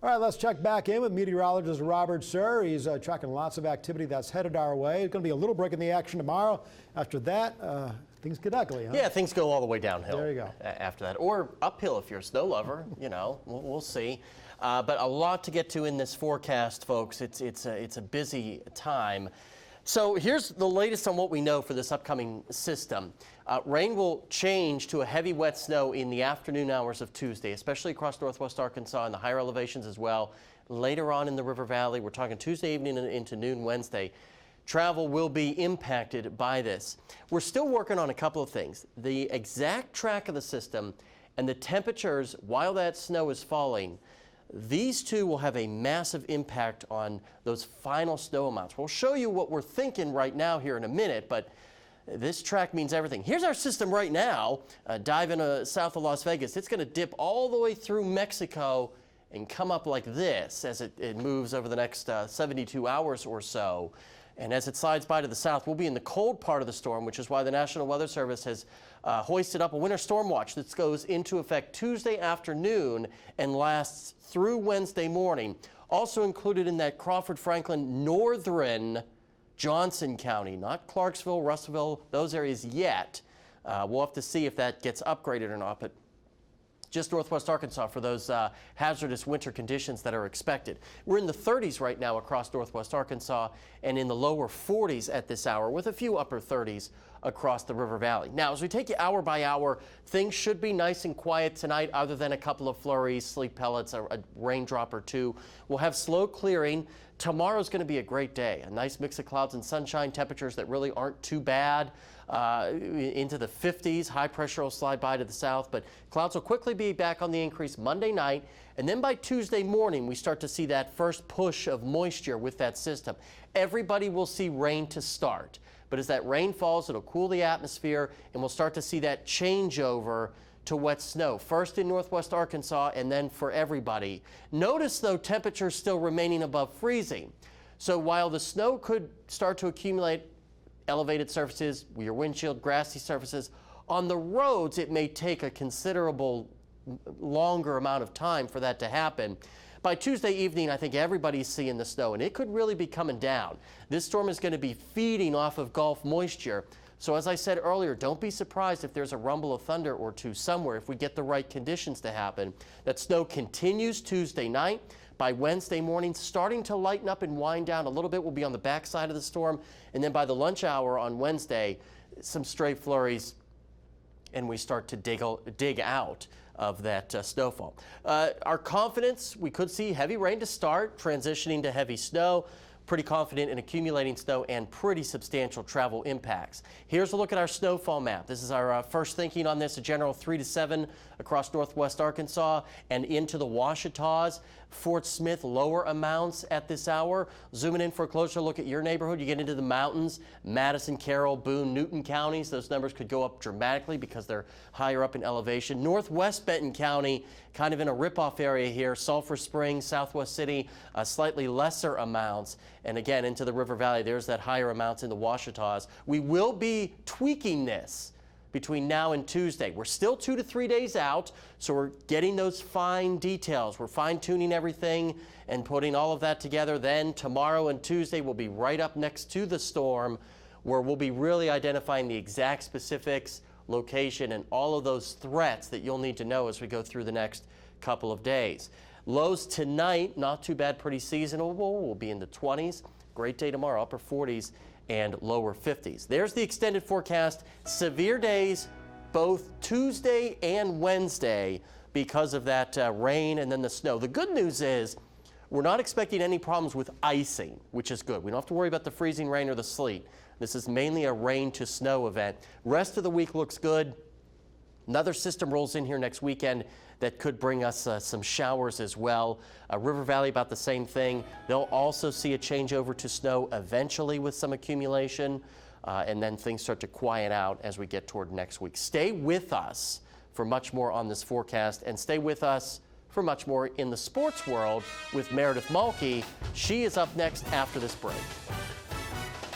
All right, let's check back in with meteorologist Robert Suhr. He's tracking lots of activity that's headed our way. It's going to be a little break in the action tomorrow. After that, things get ugly, huh? Yeah, things go all the way downhill. There you go. After that, or uphill if you're a snow lover. You know, we'll see. But a lot to get to in this forecast, folks. It's a busy time. So here's the latest on what we know for this upcoming system. Rain will change to a heavy wet snow in the afternoon hours of Tuesday, especially across northwest Arkansas and the higher elevations as well. Later on in the River Valley, we're talking Tuesday evening and into noon Wednesday. Travel will be impacted by this. We're still working on a couple of things. The exact track of the system and the temperatures while that snow is falling. These two will have a massive impact on those final snow amounts. We'll show you what we're thinking right now here in a minute, but this track means everything. Here's our system right now. Dive into south of Las Vegas. It's going to dip all the way through Mexico and come up like this as it moves over the next 72 hours or so. And as it slides by to the south, we'll be in the cold part of the storm, which is why the National Weather Service has hoisted up a winter storm watch that goes into effect Tuesday afternoon and lasts through Wednesday morning. Also included in that Crawford, Franklin, northern Johnson County, not Clarksville, Russellville, those areas yet. We'll have to see if that gets upgraded or not, but just northwest Arkansas for those hazardous winter conditions that are expected. We're in the 30s right now across northwest Arkansas and in the lower 40s at this hour with a few upper 30s across the River Valley. Now, as we take you hour by hour, things should be nice and quiet tonight other than a couple of flurries, sleet pellets, a raindrop or two. We'll have slow clearing. Tomorrow's going to be a great day. A nice mix of clouds and sunshine, temperatures that really aren't too bad. Into the 50s. High pressure will slide by to the south, but clouds will quickly be back on the increase Monday night. And then by Tuesday morning, we start to see that first push of moisture with that system. Everybody will see rain to start. But as that rain falls, it'll cool the atmosphere, and we'll start to see that changeover to wet snow, first in northwest Arkansas and then for everybody. Notice, though, temperatures still remaining above freezing. So while the snow could start to accumulate elevated surfaces, your windshield, grassy surfaces, on the roads, it may take a considerable longer amount of time for that to happen. By Tuesday evening, I think everybody's seeing the snow, and it could really be coming down. This storm is going to be feeding off of Gulf moisture. So as I said earlier, don't be surprised if there's a rumble of thunder or two somewhere if we get the right conditions to happen. That snow continues Tuesday night. By Wednesday morning, starting to lighten up and wind down a little bit. We'll be on the backside of the storm. And then by the lunch hour on Wednesday, some stray flurries, and we start to dig out of that snowfall. Our confidence, we could see heavy rain to start, transitioning to heavy snow. Pretty confident in accumulating snow and pretty substantial travel impacts. Here's a look at our snowfall map. This is our first thinking on this, a general 3 to 7 across northwest Arkansas and into the Ouachitas. Fort Smith, lower amounts at this hour. Zooming in for a closer look at your neighborhood, you get into the mountains, Madison, Carroll, Boone, Newton counties. Those numbers could go up dramatically because they're higher up in elevation. Northwest Benton County, kind of in a ripoff area here. Sulphur Springs, Southwest City, slightly lesser amounts. And again, into the River Valley, there's that higher amounts in the Ouachitas. We will be tweaking this between now and Tuesday. We're still 2 to 3 days out, so we're getting those fine details. We're fine-tuning everything and putting all of that together. Then tomorrow and Tuesday we'll be right up next to the storm, where we'll be really identifying the exact specifics, location, and all of those threats that you'll need to know as we go through the next couple of days. Lows tonight, not too bad, pretty seasonal. We'll be in the 20s. Great day tomorrow, upper 40s and lower 50s. There's the extended forecast. Severe days both Tuesday and Wednesday because of that rain and then the snow. The good news is we're not expecting any problems with icing, which is good. We don't have to worry about the freezing rain or the sleet. This is mainly a rain to snow event. Rest of the week looks good. Another system rolls in here next weekend that could bring us some showers as well. River Valley, about the same thing. They'll also see a changeover to snow eventually with some accumulation, and then things start to quiet out as we get toward next week. Stay with us for much more on this forecast, and stay with us for much more in the sports world with Meredith Mulkey. She is up next after this break.